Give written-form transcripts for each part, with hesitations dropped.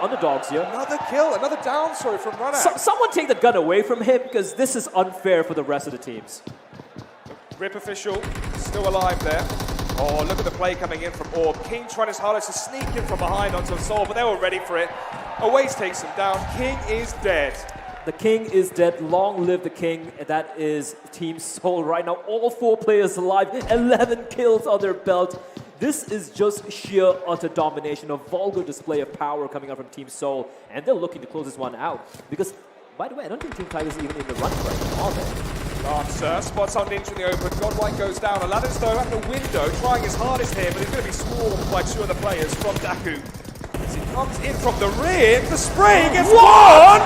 underdogs here. Another kill, another down, sorry, from RONAK. Someone take the gun away from him, because this is unfair for the rest of the teams. Rip official, still alive there. Oh, look at the play coming in from Orb. King trying his hardest to sneak in from behind onto Soul, but they were ready for it. Aways takes him down. King is dead. The King is dead. Long live the King. That is TeamSoul right now. All 4 players alive. 11 kills on their belt. This is just sheer utter domination, a vulgar display of power coming out from TeamSoul. And they're looking to close this one out. Because, by the way, I don't think Team Tiger's even in the run right now, are they? Lancer spots on Ninja in the open. Godlike goes down. Aladdin's though at the window, trying his hardest here, but he's going to be swarmed by 2 other players from Daku. As he comes in from the rear, the spray gets one!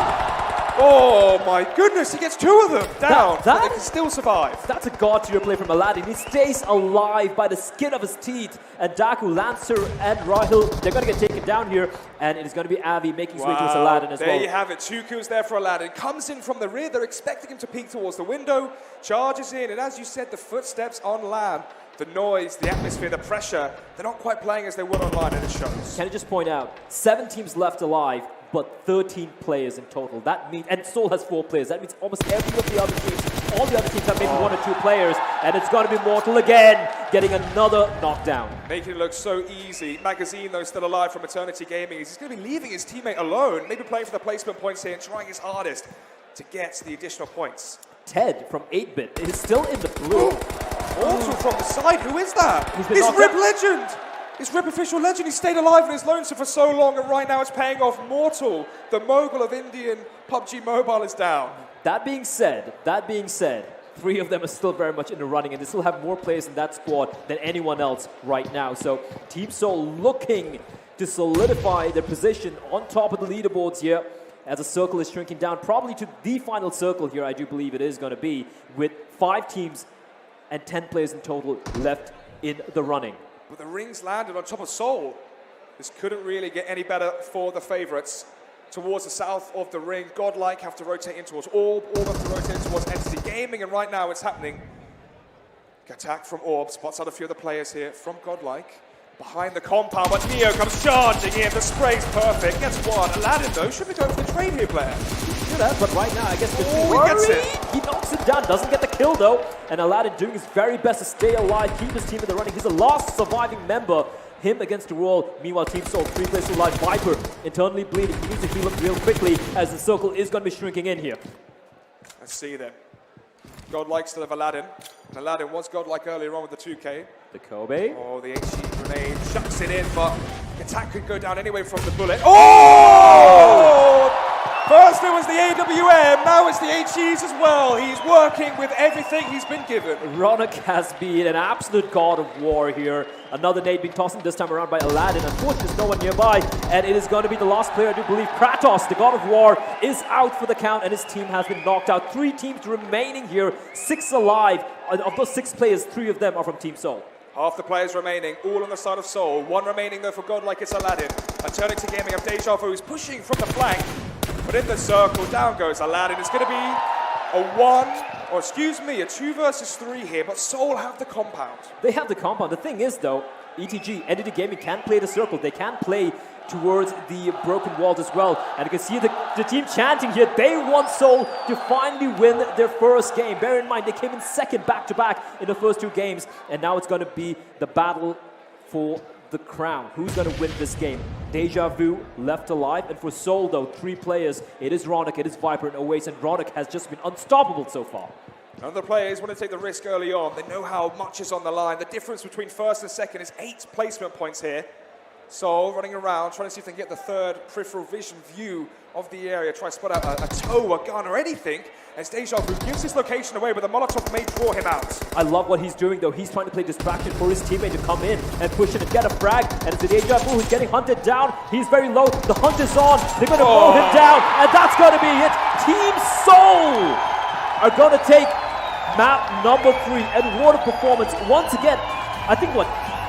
Oh my goodness, he gets 2 of them down, but they can still survive. That's a god-tier play from Aladdin. He stays alive by the skin of his teeth. And Daku, Lancer, and Rahil, they're going to get taken down here. And it is going to be Avi making his way towards Aladdin as well. There you have it, 2 kills there for Aladdin. Comes in from the rear, they're expecting him to peek towards the window. Charges in, and as you said, the footsteps on land. The noise, the atmosphere, the pressure, they're not quite playing as they would online, and it shows. Can I just point out, 7 teams left alive, but 13 players in total. That means, and Soul has 4 players. That means almost every of the other teams, all the other teams have maybe 1 or 2 players, and it's going to be Mortal again, getting another knockdown. Making it look so easy. Magazine, though, still alive from Eternity Gaming. He's going to be leaving his teammate alone, maybe playing for the placement points here and trying his hardest to get the additional points. Ted from 8-Bit is still in the blue. Mortal from the side, who is that? It's Rip Legend! It's Rip Official Legend. He stayed alive in his lonesome for so long, and right now it's paying off. Mortal, the mogul of Indian PUBG Mobile, is down. That being said, 3 of them are still very much in the running, and they still have more players in that squad than anyone else right now. So TeamSoul looking to solidify their position on top of the leaderboards here as the circle is shrinking down, probably to the final circle here, I do believe it is going to be, with 5 teams and 10 players in total left in the running. But the rings landed on top of Soul. This couldn't really get any better for the favorites. Towards the south of the ring, Godlike have to rotate in towards Orb, Orb have to rotate in towards Entity Gaming, and right now it's happening. Attack from Orb, spots out a few of the players here from Godlike. Behind the compound, but Neo comes charging in, the spray's perfect, gets 1. Aladdin, though, should be going for the trade here, player. Should have, but right now, I guess he gets it. He knocks it down, doesn't get the kill, though. And Aladdin doing his very best to stay alive, keep his team in the running. He's the last surviving member. Him against the wall. Meanwhile, TeamSoul, 3 players alive. Viper internally bleeding. He needs to heal up real quickly as the circle is going to be shrinking in here. Let's see then. Godlike still have Aladdin. And Aladdin was Godlike earlier on with the 2K. The Kobe. Oh, the HE grenade shucks it in, but the attack could go down anyway from the bullet. Oh! First it was the AWM, now it's the HEs as well. He's working with everything he's been given. RONAK has been an absolute god of war here. Another nade being tossed in this time around by Aladdin. Unfortunately, there's no one nearby, and it is going to be the last player, I do believe. Kratos, the god of war, is out for the count, and his team has been knocked out. 3 teams remaining here, 6 alive. Of those 6 players, 3 of them are from TeamSoul. Half the players remaining, all on the side of Soul. 1 remaining though for Godlike, it's Aladdin. Eternity Gaming of Deja Vu is pushing from the flank. But in the circle, down goes Aladdin. It's going to be a 2 versus 3 here, but Soul have the compound. They have the compound. The thing is, though, ETG, Entity Gaming can play the circle. They can play towards the broken walls as well. And you can see the team chanting here. They want Soul to finally win their first game. Bear in mind, they came in second back-to-back in the first 2 games. And now it's going to be the battle for the crown. Who's going to win this game? Deja Vu left alive, and for Soul, though, 3 players. It is RONAK, it is Viper, and Oasis, and RONAK has just been unstoppable so far. None of the players want to take the risk early on. They know how much is on the line. The difference between first and second is 8 placement points here. Soul running around, trying to see if they can get the 3rd peripheral vision view of the area. Try to spot out a toe, a gun, or anything. As Deja Vu gives his location away, but the Molotov may draw him out. I love what he's doing, though. He's trying to play distraction for his teammate to come in and push in and get a frag. And it's the Deja Vu who's getting hunted down. He's very low. The hunt is on. They're going to mow him down. And that's going to be it. TeamSoul are going to take map number 3. And what a performance. Once again, I think,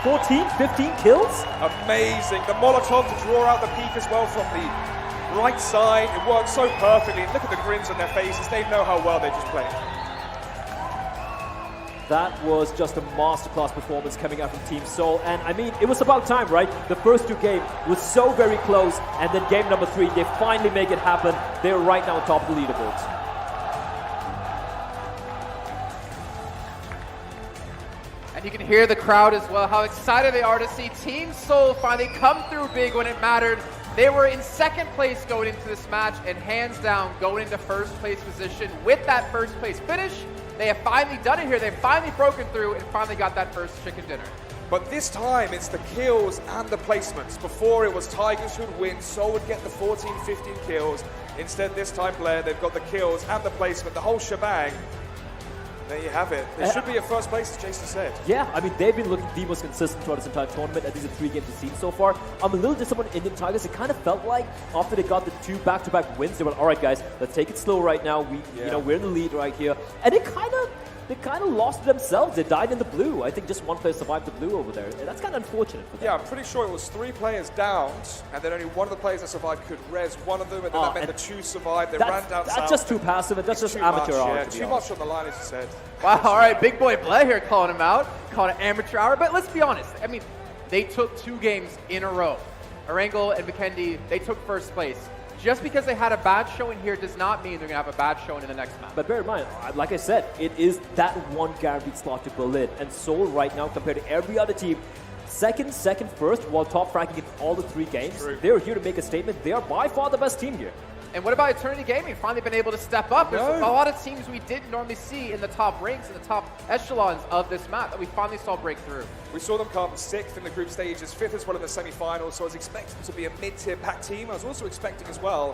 14, 15 kills? Amazing. The Molotov to draw out the peak as well from the right side. It works so perfectly. Look at the grins on their faces. They know how well they just played. That was just a masterclass performance coming out from TeamSoul. And I mean, it was about time, right? The first two games was so very close. And then game number 3, they finally make it happen. They're right now on top of the leaderboards. And you can hear the crowd as well, how excited they are to see TeamSoul finally come through big when it mattered. They were in second place going into this match, and hands down going into first place position with that first place finish. They have finally done it here. They've finally broken through and finally got that first chicken dinner. But this time, it's the kills and the placements. Before, it was Tigers who'd win, Soul would get the 14, 15 kills. Instead, this time, Blair, they've got the kills and the placement, the whole shebang. There you have it. There should be a first place, as Jason said. Yeah, I mean, they've been looking the most consistent throughout this entire tournament, and these are 3 games we've seen so far. I'm a little disappointed in Indian Tigers. It kind of felt like after they got the 2 back-to-back wins, they were like, all right, guys, let's take it slow right now. We're in the lead right here. And they kind of lost themselves. They died in the blue. I think just one player survived the blue over there. And that's kind of unfortunate for them. Yeah, I'm pretty sure it was 3 players downed, and then only one of the players that survived could res one of them, and then that meant the 2 survived. They ran down south. That's just too passive, and that's just amateur hour. Yeah, too much on the line, as you said. Wow, all right, big boy Blair here calling him out, calling it amateur hour. But let's be honest, I mean, they took 2 games in a row. Erangel and McKendy, they took first place. Just because they had a bad showing here does not mean they're going to have a bad showing in the next match. But bear in mind, like I said, it is that one guaranteed slot to Berlin. And Seoul right now, compared to every other team, second, first, while top ranking in all the 3 games. True. They're here to make a statement. They are by far the best team here. And what about Eternity Gaming? Finally been able to step up. There's a lot of teams we didn't normally see in the top ranks, in the top echelons of this map that we finally saw break through. We saw them come 6th in the group stages, 5th as well in the semi-finals, so I was expecting them to be a mid-tier pack team. I was also expecting as well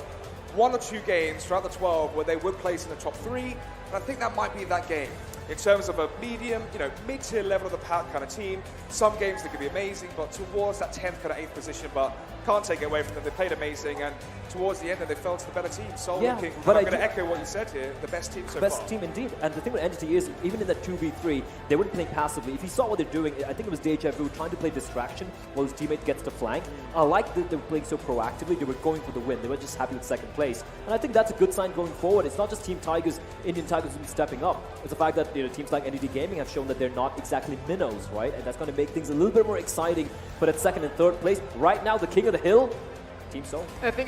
1 or 2 games throughout the 12 where they would place in the top 3, and I think that might be that game. In terms of a medium, mid-tier level of the pack kind of team, some games they could be amazing, but towards that 10th, kind of 8th position, but can't take it away from them. They played amazing, and towards the end, they fell to the better team. So Yeah, looking, but I'm going to echo what you said here, the best team so far. Best team indeed. And the thing with Entity is, even in that 2v3, they weren't playing passively. If you saw what they're doing, I think it was Deja Vu trying to play distraction while his teammate gets to flank. I like that they were playing so proactively. They were going for the win. They were just happy with second place. And I think that's a good sign going forward. It's not just Team Tigers, Indian Tigers who've been stepping up. It's the fact that teams like NDT Gaming have shown that they're not exactly minnows, right? And that's going to make things a little bit more exciting. But at second and third place, right now, the king of the hill, TeamSoul. I think